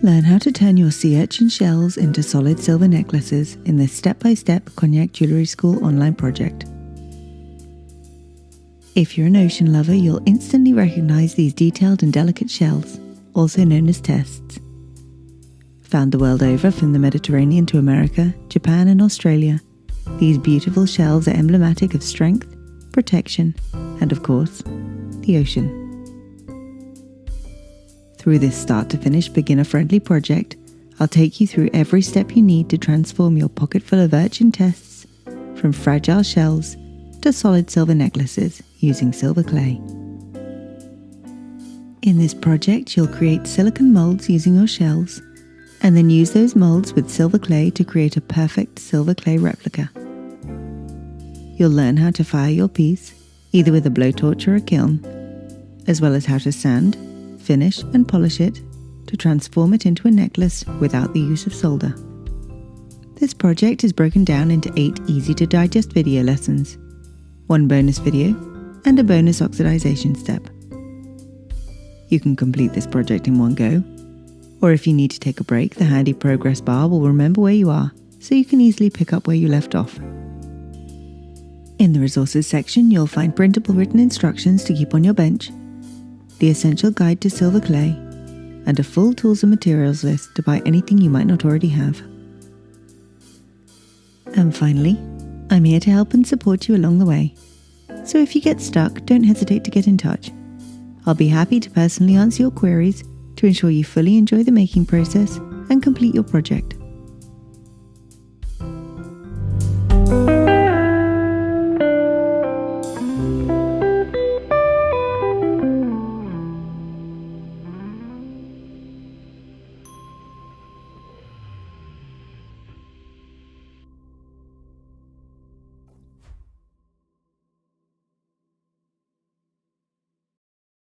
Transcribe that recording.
Learn how to turn your sea urchin shells into solid silver necklaces in this step-by-step Cognac Jewellery School online project. If you're an ocean lover, you'll instantly recognise these detailed and delicate shells, also known as tests. Found the world over, from the Mediterranean to America, Japan and Australia, these beautiful shells are emblematic of strength, protection, and of course, the ocean. Through this start-to-finish beginner-friendly project, I'll take you through every step you need to transform your pocket full of urchin tests from fragile shells to solid silver necklaces using silver clay. In this project, you'll create silicone moulds using your shells, and then use those moulds with silver clay to create a perfect silver clay replica. You'll learn how to fire your piece, either with a blowtorch or a kiln, as well as how to sand, finish and polish it to transform it into a necklace without the use of solder. This project is broken down into 8 easy-to-digest video lessons, 1 bonus video, and a bonus oxidization step. You can complete this project in one go, or if you need to take a break, the handy progress bar will remember where you are, so you can easily pick up where you left off. In the resources section, you'll find printable written instructions to keep on your bench, the essential guide to silver clay, and a full tools and materials list to buy anything you might not already have. And finally, I'm here to help and support you along the way. So if you get stuck, don't hesitate to get in touch. I'll be happy to personally answer your queries to ensure you fully enjoy the making process and complete your project.